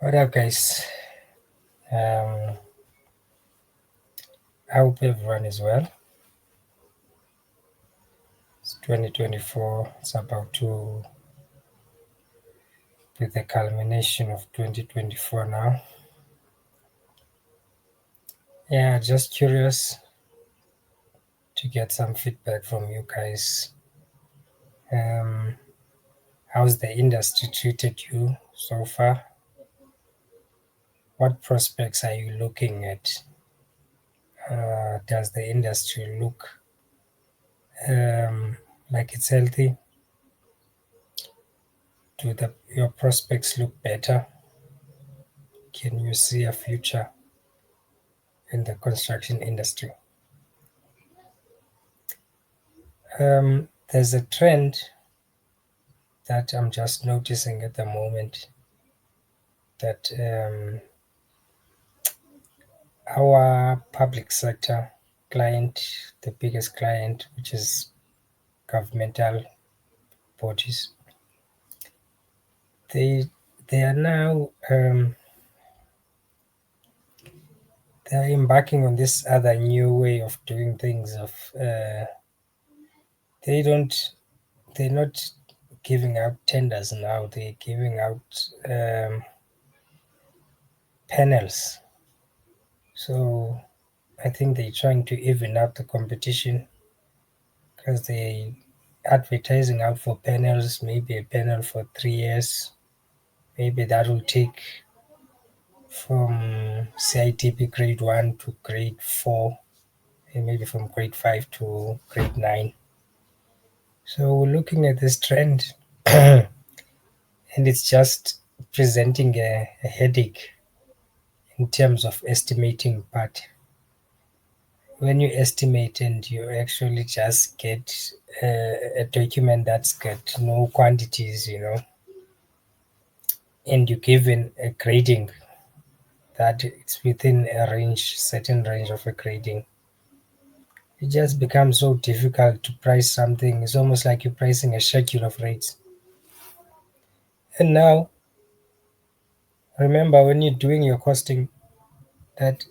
What up, guys? Um, I hope everyone is well. It's 2024. It's about to be the culmination of 2024 now. Yeah, just curious to get some feedback from you guys. Um, how's the industry treated you so far? What prospects are you looking at? Does the industry look like it's healthy? Do your prospects look better? Can you see a future in the construction industry? There's a trend that I'm just noticing at the moment that our public sector client, the biggest client, which is governmental bodies, they they are now they're embarking on this other new way of doing things. They don't they're not giving out tenders now. They're giving out panels. So I think they're trying to even out the competition because they advertising out for panels, maybe a panel for 3 years. Maybe that will take from CITP grade 1 to grade 4, and maybe from grade 5 to grade 9. So we're looking at this trend, and it's just presenting a headache in terms of estimating part. When you estimate and you actually just get a document that's got no quantities, and you're given a grading that it's within a range, certain range of a grading, it just becomes so difficult to price something. It's almost like you're pricing a schedule of rates. And now, remember when you're doing your costing that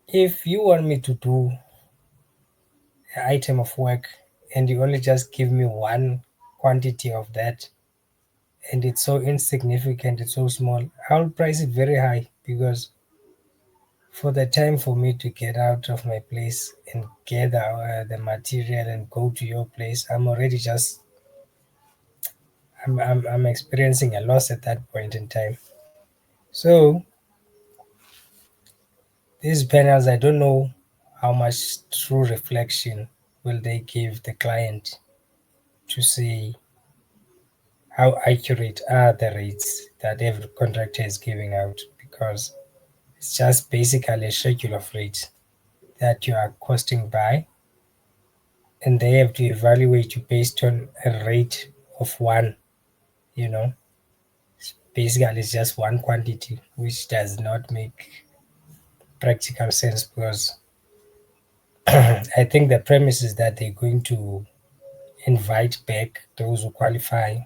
if you want me to do an item of work and you only just give me one quantity of that and it's so insignificant, it's so small, I'll price it very high because for the time for me to get out of my place and gather the material and go to your place, I'm already just I'm experiencing a loss at that point in time. So these panels, I don't know how much true reflection will they give the client to see how accurate are the rates that every contractor is giving out, because it's just basically a schedule of rates that you are costing by, and they have to evaluate you based on a rate of one. You know, basically it's just one quantity, which does not make practical sense because I think the premise is that they're going to invite back those who qualify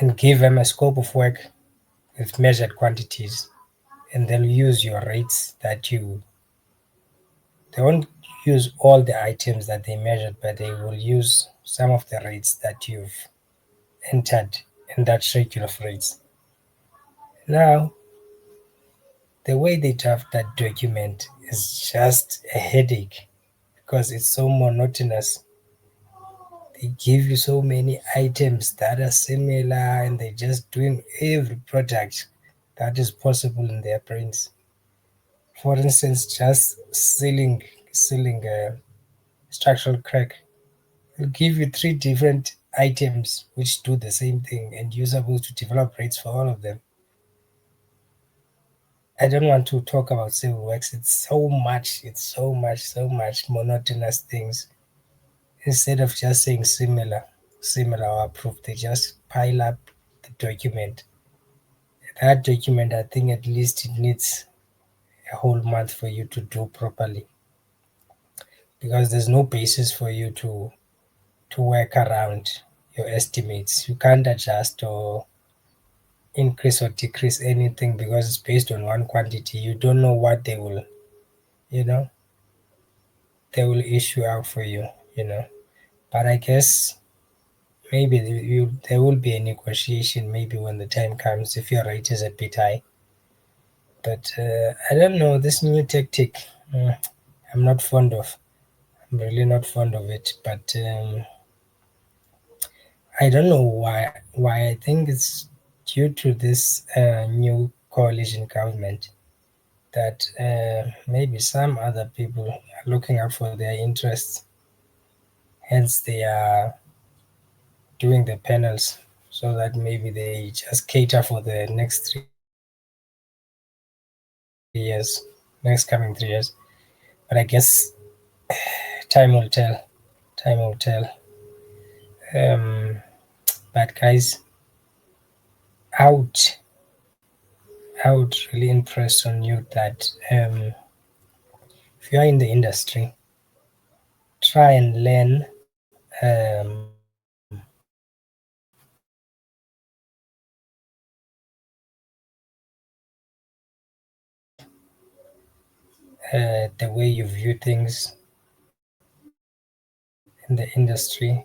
and give them a scope of work with measured quantities, and they'll use your rates that they won't use all the items that they measured, but they will use some of the rates that you've entered in that schedule of rates. Now, the way they draft that document is just a headache because it's so monotonous. They give you so many items that are similar and they're just doing every product that is possible in their brains. For instance, just sealing a structural crack will give you three different items which do the same thing, and you're supposed to develop rates for all of them. I don't want to talk about civil works. It's so much monotonous things. Instead of just saying similar or approved, they just pile up the document. That document, I think at least it needs a whole month for you to do properly because there's no basis for you to work around your estimates. You can't adjust or increase or decrease anything because it's based on one quantity. You don't know what they will, you know, they will issue out for you, you know. But I guess maybe there will be a negotiation maybe when the time comes if your rate is a bit high. But I don't know this new tactic. I'm not fond of. I'm really not fond of it. But I don't know why. Why I think it's due to this new coalition government that maybe some other people are looking out for their interests. Hence, they are doing the panels so that maybe they just cater for the next 3 years, next coming 3 years. But I guess time will tell. Time will tell. Um, but guys, I would, I would really impress on you that if you are in the industry, try and learn the way you view things in the industry.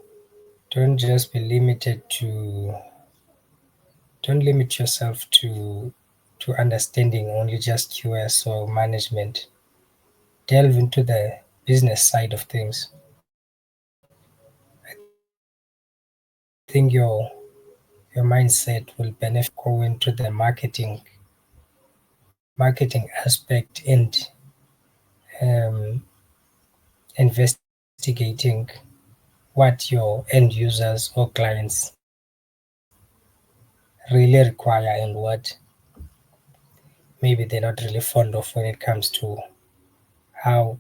Don't just be limited to. Don't limit yourself to understanding only just QS or management. Delve into the business side of things. I think your mindset will benefit go into the marketing aspect and um, investigating what your end users or clients really require and what maybe they're not really fond of when it comes to how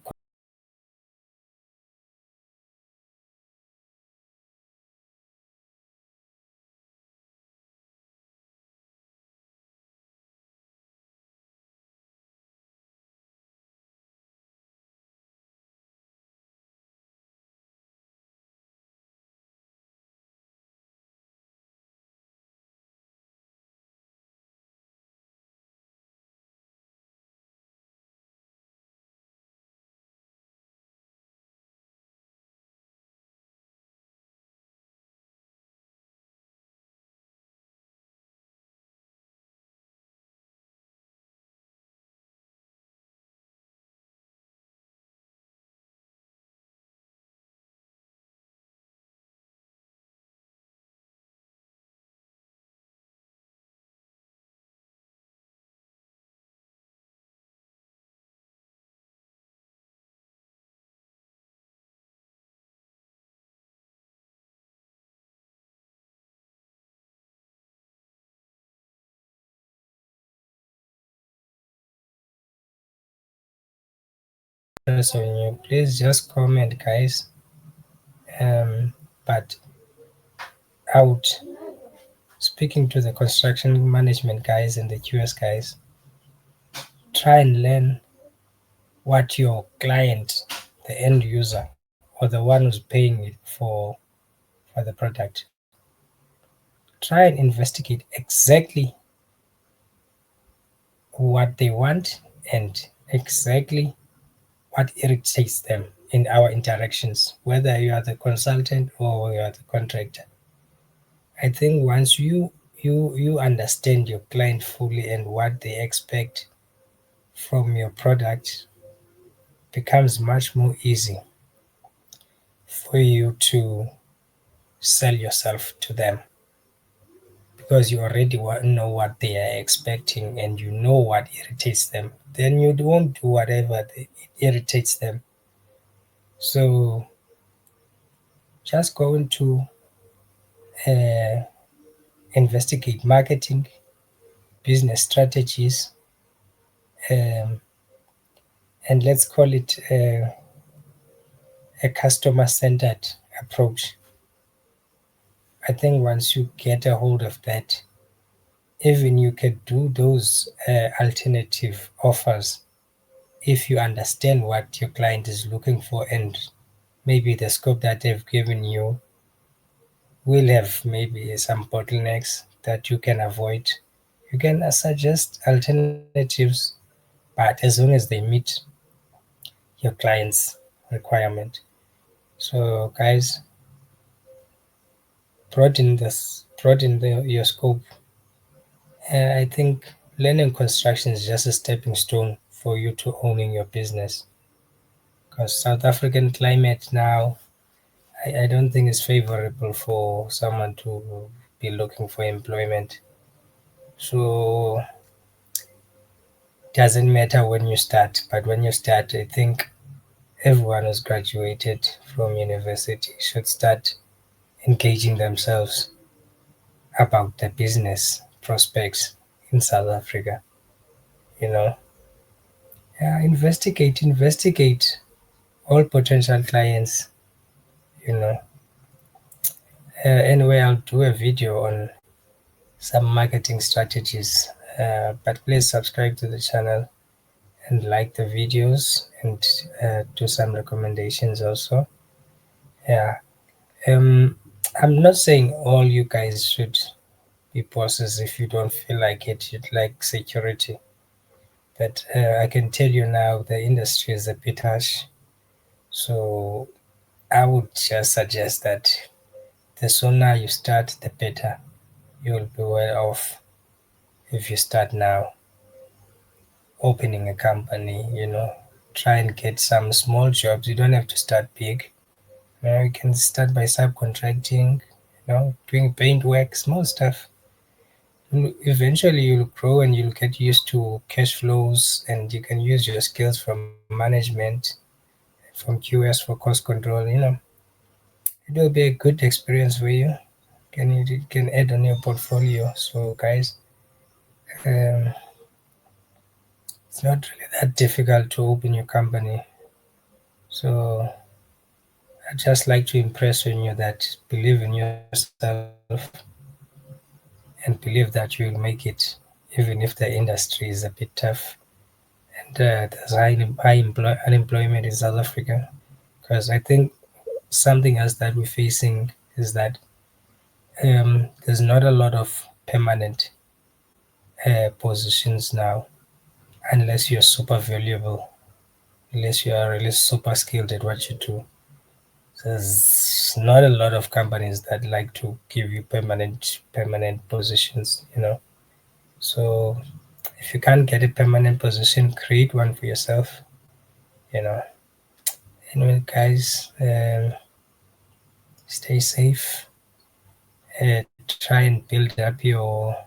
so you please just comment guys. But out speaking to the construction management guys and the QS guys, try and learn what your client, the end user, or the one who's paying it for the product, try and investigate exactly what they want and exactly what irritates them in our interactions, whether you are the consultant or you are the contractor. I think once you understand your client fully and what they expect from your product, becomes much more easy for you to sell yourself to them because you already know what they are expecting and you know what irritates them. Then you won't do whatever irritates them. So just go into uh, investigate marketing, business strategies, um, and let's call it a customer centered approach. I think once you get a hold of that, even you can do those alternative offers if you understand what your client is looking for and maybe the scope that they've given you will have maybe some bottlenecks that you can avoid You can suggest alternatives, but as long as they meet your client's requirement. So guys, broaden your scope. I think learning construction is just a stepping stone for you to owning your business. Because South African climate now, I don't think it's favorable for someone to be looking for employment. So it doesn't matter when you start, but when you start, I think everyone who's graduated from university should start engaging themselves about the business prospects in South Africa. You know, yeah, investigate all potential clients. You know, anyway, I'll do a video on some marketing strategies. But please subscribe to the channel and like the videos and do some recommendations also. Yeah. I'm not saying all you guys should be bosses if you don't feel like it. You'd like security. But I can tell you now, the industry is a bit harsh. So I would just suggest that the sooner you start, the better. You'll be well off if you start now opening a company, try and get some small jobs. You don't have to start big. You can start by subcontracting, doing paint work, small stuff. Eventually you'll grow and you'll get used to cash flows, and you can use your skills from management, from QS for cost control. It will be a good experience for you. You can add on your portfolio. So guys, um, it's not really that difficult to open your company. So I'd just like to impress on you that believe in yourself and believe that you'll make it, even if the industry is a bit tough and there's unemployment in South Africa. Because I think something else that we're facing is that there's not a lot of permanent positions now, unless you're super valuable, unless you are really super skilled at what you do. There's not a lot of companies that like to give you permanent positions. So if you can't get a permanent position, create one for yourself. You know. Anyway, guys, stay safe. Try and build up your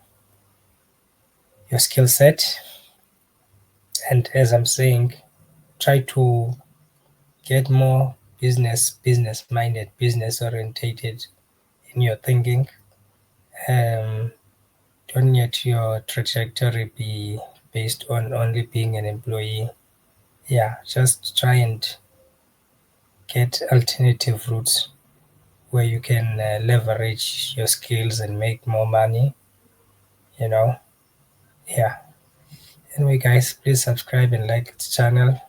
skill set, and as I'm saying, try to get more business minded, business orientated in your thinking. Don't let your trajectory be based on only being an employee. Yeah, just try and get alternative routes where you can leverage your skills and make more money. You know, yeah. Anyway, guys, please subscribe and like the channel.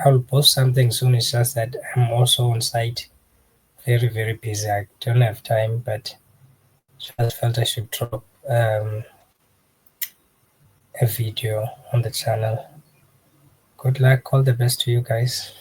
I'll post something soon. It's just that I'm also on site, very busy. I don't have time, but just felt I should drop a video on the channel. Good luck. All the best to you guys.